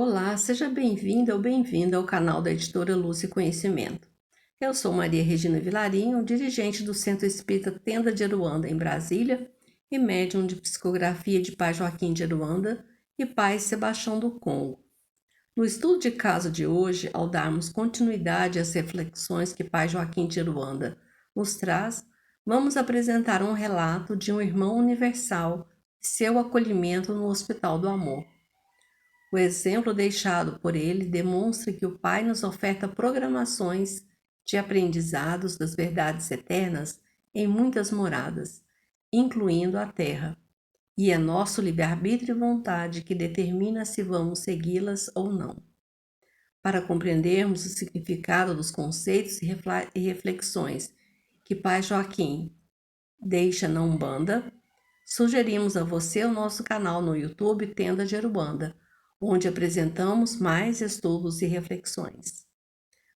Olá, seja bem-vinda ou bem-vinda ao canal da Editora Luz e Conhecimento. Eu sou Maria Regina Vilarinho, dirigente do Centro Espírita Tenda de Aruanda, em Brasília, e médium de psicografia de Pai Joaquim de Aruanda e Pai Sebastião do Congo. No estudo de caso de hoje, ao darmos continuidade às reflexões que Pai Joaquim de Aruanda nos traz, vamos apresentar um relato de um irmão universal e seu acolhimento no Hospital do Amor. O exemplo deixado por ele demonstra que o Pai nos oferta programações de aprendizados das verdades eternas em muitas moradas, incluindo a Terra, e é nosso livre-arbítrio e vontade que determina se vamos segui-las ou não. Para compreendermos o significado dos conceitos e reflexões que Pai Joaquim deixa na Umbanda, sugerimos a você o nosso canal no YouTube Tenda de Aruanda, onde apresentamos mais estudos e reflexões.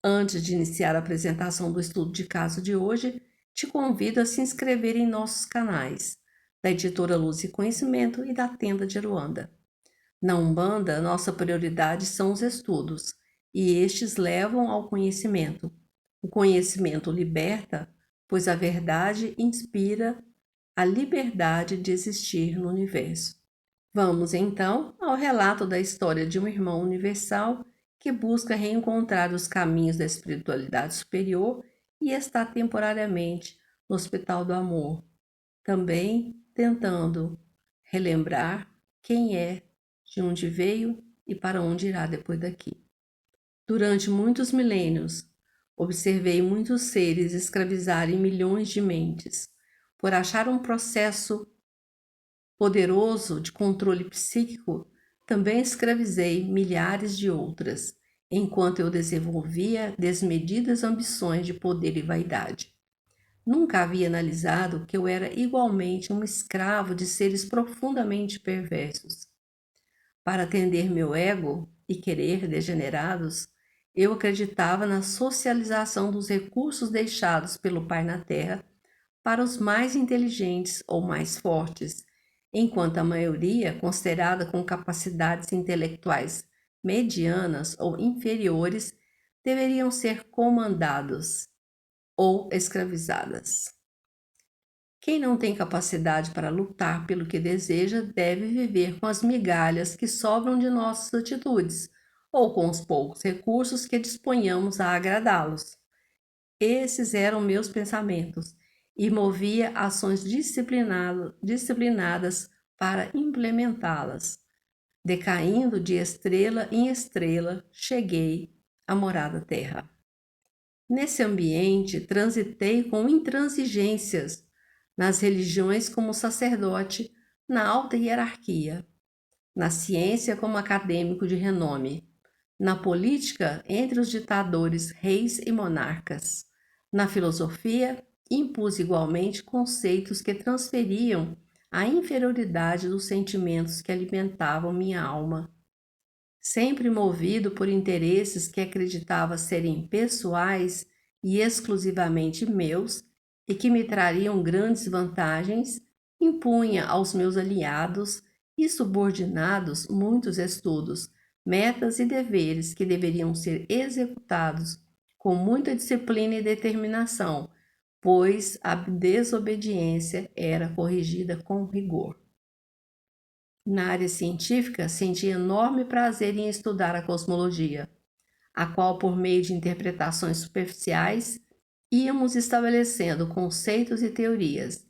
Antes de iniciar a apresentação do estudo de caso de hoje, te convido a se inscrever em nossos canais, da Editora Luz e Conhecimento e da Tenda de Aruanda. Na Umbanda, nossa prioridade são os estudos, e estes levam ao conhecimento. O conhecimento liberta, pois a verdade inspira a liberdade de existir no universo. Vamos então ao relato da história de um irmão universal que busca reencontrar os caminhos da espiritualidade superior e está temporariamente no Hospital do Amor, também tentando relembrar quem é, de onde veio e para onde irá depois daqui. Durante muitos milênios, observei muitos seres escravizarem milhões de mentes, por achar um processo poderoso de controle psíquico. Também escravizei milhares de outras, enquanto eu desenvolvia desmedidas ambições de poder e vaidade. Nunca havia analisado que eu era igualmente um escravo de seres profundamente perversos. Para atender meu ego e querer degenerados, eu acreditava na socialização dos recursos deixados pelo Pai na Terra para os mais inteligentes ou mais fortes, enquanto a maioria, considerada com capacidades intelectuais medianas ou inferiores, deveriam ser comandados ou escravizadas. Quem não tem capacidade para lutar pelo que deseja deve viver com as migalhas que sobram de nossas atitudes, ou com os poucos recursos que disponhamos a agradá-los. Esses eram meus pensamentos, e movia ações disciplinadas para implementá-las. Decaindo de estrela em estrela, cheguei à morada terra. Nesse ambiente, transitei com intransigências nas religiões como sacerdote, na alta hierarquia, na ciência como acadêmico de renome, na política entre os ditadores, reis e monarcas, na filosofia impus igualmente conceitos que transferiam a inferioridade dos sentimentos que alimentavam minha alma. Sempre movido por interesses que acreditava serem pessoais e exclusivamente meus e que me trariam grandes vantagens, impunha aos meus aliados e subordinados muitos estudos, metas e deveres que deveriam ser executados com muita disciplina e determinação, pois a desobediência era corrigida com rigor. Na área científica, senti enorme prazer em estudar a cosmologia, a qual, por meio de interpretações superficiais, íamos estabelecendo conceitos e teorias,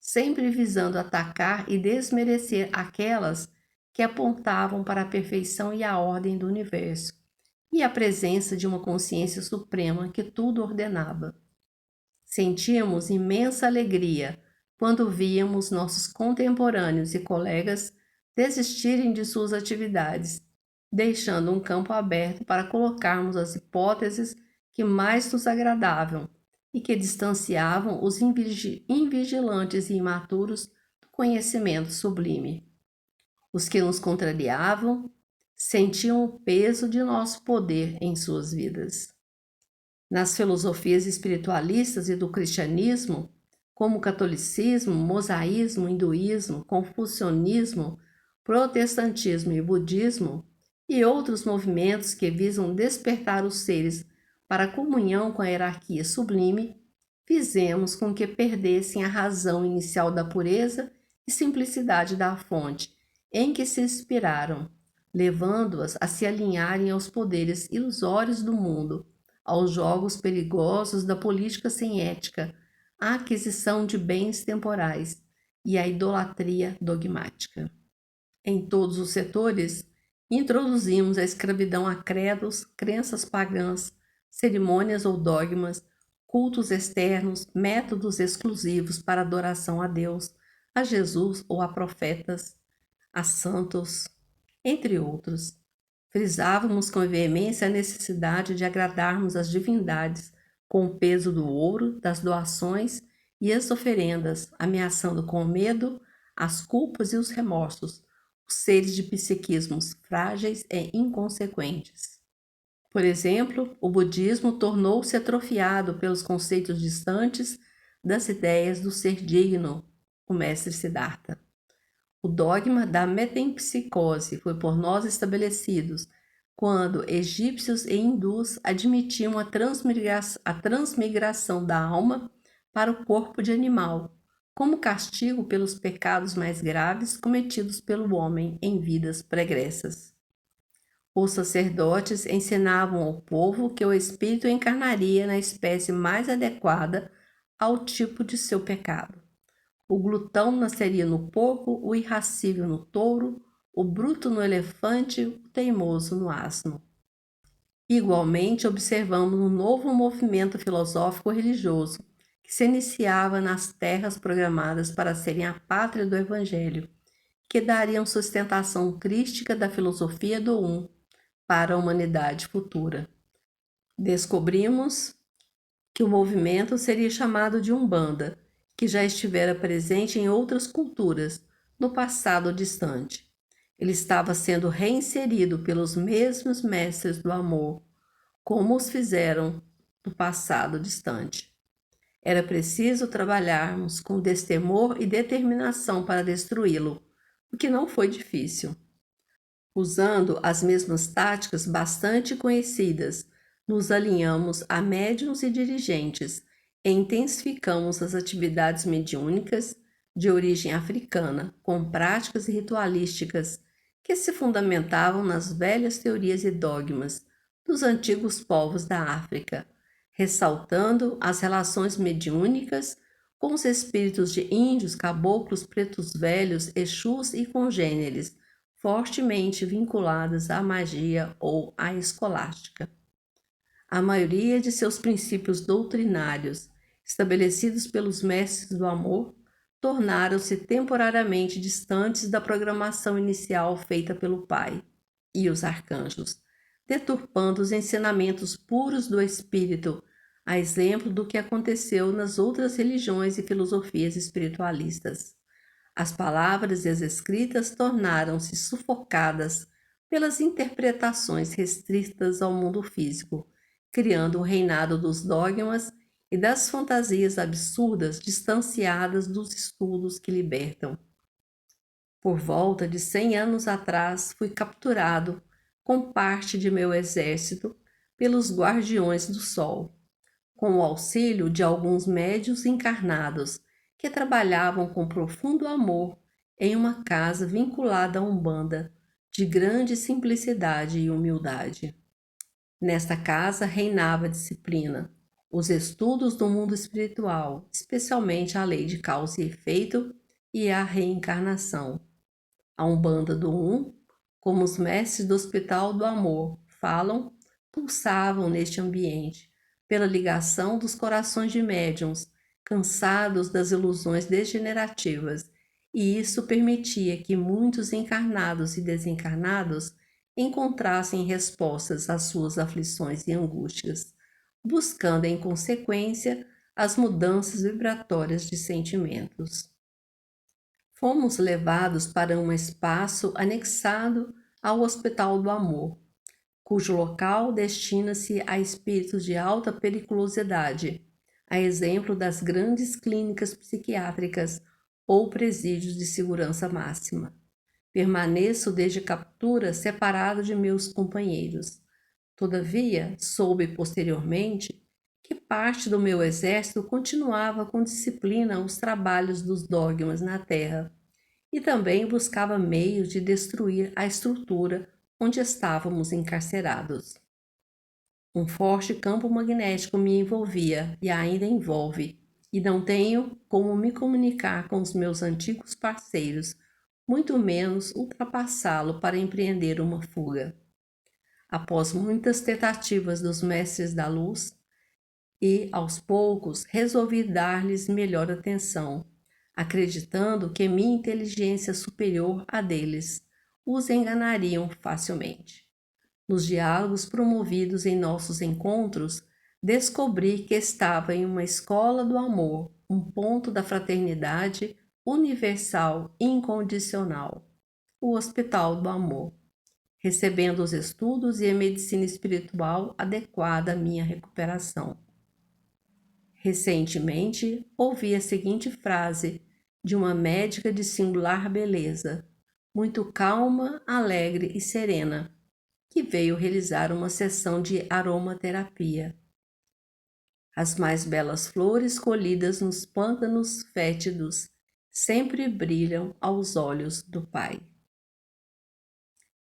sempre visando atacar e desmerecer aquelas que apontavam para a perfeição e a ordem do universo, e a presença de uma consciência suprema que tudo ordenava. Sentíamos imensa alegria quando víamos nossos contemporâneos e colegas desistirem de suas atividades, deixando um campo aberto para colocarmos as hipóteses que mais nos agradavam e que distanciavam os invigilantes e imaturos do conhecimento sublime. Os que nos contrariavam sentiam o peso de nosso poder em suas vidas. Nas filosofias espiritualistas e do cristianismo, como o catolicismo, mosaísmo, hinduísmo, confucionismo, protestantismo e budismo, e outros movimentos que visam despertar os seres para a comunhão com a hierarquia sublime, fizemos com que perdessem a razão inicial da pureza e simplicidade da fonte em que se inspiraram, levando-as a se alinharem aos poderes ilusórios do mundo, aos jogos perigosos da política sem ética, à aquisição de bens temporais e à idolatria dogmática. Em todos os setores, introduzimos a escravidão a credos, crenças pagãs, cerimônias ou dogmas, cultos externos, métodos exclusivos para adoração a Deus, a Jesus ou a profetas, a santos, entre outros. Frisávamos com veemência a necessidade de agradarmos as divindades com o peso do ouro, das doações e as oferendas, ameaçando com o medo, as culpas e os remorsos, os seres de psiquismos frágeis e inconsequentes. Por exemplo, o budismo tornou-se atrofiado pelos conceitos distantes das ideias do ser digno, o mestre Siddhartha. O dogma da metempsicose foi por nós estabelecido quando egípcios e hindus admitiam a transmigração da alma para o corpo de animal, como castigo pelos pecados mais graves cometidos pelo homem em vidas pregressas. Os sacerdotes ensinavam ao povo que o espírito encarnaria na espécie mais adequada ao tipo de seu pecado. O glutão nasceria no porco, o irracível no touro, o bruto no elefante, o teimoso no asno. Igualmente, observamos um novo movimento filosófico-religioso que se iniciava nas terras programadas para serem a pátria do Evangelho, que dariam sustentação crística da filosofia do para a humanidade futura. Descobrimos que o movimento seria chamado de Umbanda, que já estivera presente em outras culturas no passado distante. Ele estava sendo reinserido pelos mesmos mestres do amor, como os fizeram no passado distante. Era preciso trabalharmos com destemor e determinação para destruí-lo, o que não foi difícil. Usando as mesmas táticas bastante conhecidas, nos alinhamos a médiuns e dirigentes e intensificamos as atividades mediúnicas de origem africana, com práticas ritualísticas que se fundamentavam nas velhas teorias e dogmas dos antigos povos da África, ressaltando as relações mediúnicas com os espíritos de índios, caboclos, pretos velhos, exus e congêneres, fortemente vinculadas à magia ou à escolástica. A maioria de seus princípios doutrinários, estabelecidos pelos mestres do amor, tornaram-se temporariamente distantes da programação inicial feita pelo Pai e os arcanjos, deturpando os ensinamentos puros do Espírito, a exemplo do que aconteceu nas outras religiões e filosofias espiritualistas. As palavras e as escritas tornaram-se sufocadas pelas interpretações restritas ao mundo físico, criando o reinado dos dogmas e das fantasias absurdas distanciadas dos estudos que libertam. Por volta de 100 anos atrás, fui capturado com parte de meu exército pelos guardiões do sol, com o auxílio de alguns médios encarnados que trabalhavam com profundo amor em uma casa vinculada à Umbanda, de grande simplicidade e humildade. Nesta casa reinava a disciplina, os estudos do mundo espiritual, especialmente a lei de causa e efeito e a reencarnação. A Umbanda do como os mestres do Hospital do Amor falam, pulsavam neste ambiente, pela ligação dos corações de médiuns, cansados das ilusões degenerativas, e isso permitia que muitos encarnados e desencarnados encontrassem respostas às suas aflições e angústias, buscando em consequência as mudanças vibratórias de sentimentos. Fomos levados para um espaço anexado ao Hospital do Amor, cujo local destina-se a espíritos de alta periculosidade, a exemplo das grandes clínicas psiquiátricas ou presídios de segurança máxima. Permaneço desde a captura separado de meus companheiros. Todavia, soube posteriormente que parte do meu exército continuava com disciplina os trabalhos dos dogmas na terra e também buscava meios de destruir a estrutura onde estávamos encarcerados. Um forte campo magnético me envolvia e ainda envolve, e não tenho como me comunicar com os meus antigos parceiros, muito menos ultrapassá-lo para empreender uma fuga. Após muitas tentativas dos mestres da luz, e, aos poucos, resolvi dar-lhes melhor atenção, acreditando que minha inteligência superior à deles os enganariam facilmente. Nos diálogos promovidos em nossos encontros, descobri que estava em uma escola do amor, um ponto da fraternidade universal e incondicional, o Hospital do Amor, recebendo os estudos e a medicina espiritual adequada à minha recuperação. Recentemente, ouvi a seguinte frase de uma médica de singular beleza, muito calma, alegre e serena, que veio realizar uma sessão de aromaterapia. As mais belas flores colhidas nos pântanos fétidos sempre brilham aos olhos do Pai.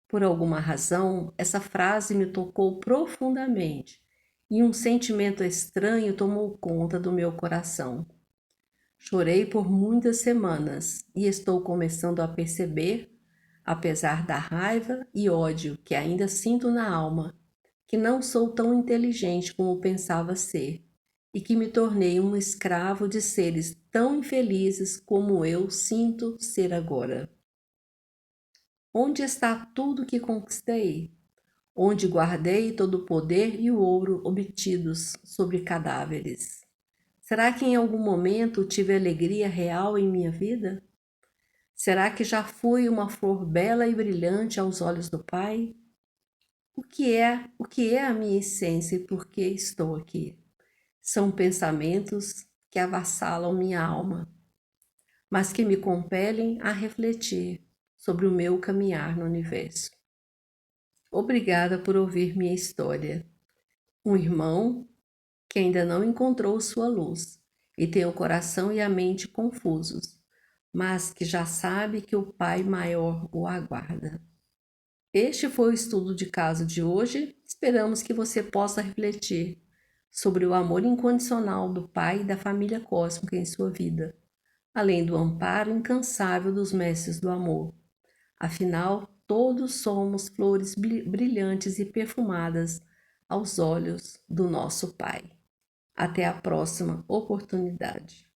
Por alguma razão, essa frase me tocou profundamente e um sentimento estranho tomou conta do meu coração. Chorei por muitas semanas e estou começando a perceber, apesar da raiva e ódio que ainda sinto na alma, que não sou tão inteligente como pensava ser e que me tornei um escravo de seres tão infelizes como eu sinto ser agora. Onde está tudo que conquistei? Onde guardei todo o poder e o ouro obtidos sobre cadáveres? Será que em algum momento tive alegria real em minha vida? Será que já fui uma flor bela e brilhante aos olhos do Pai? O que é a minha essência e por que estou aqui? São pensamentos que avassalam minha alma, mas que me compelem a refletir sobre o meu caminhar no universo. Obrigada por ouvir minha história. Um irmão que ainda não encontrou sua luz e tem o coração e a mente confusos, mas que já sabe que o Pai maior o aguarda. Este foi o estudo de caso de hoje. Esperamos que você possa refletir sobre o amor incondicional do Pai e da família cósmica em sua vida, além do amparo incansável dos mestres do amor. Afinal, todos somos flores brilhantes e perfumadas aos olhos do nosso Pai. Até a próxima oportunidade.